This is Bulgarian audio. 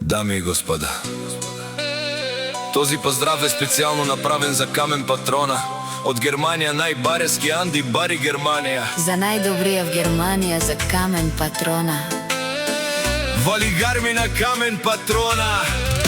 Дами и господа, този поздрав е специјално направен за Камен Патрона. Од Германија најбарески Анди Бари Германија. За најдобрија в Германија, за Камен Патрона. Вали гарми на Камен Патрона.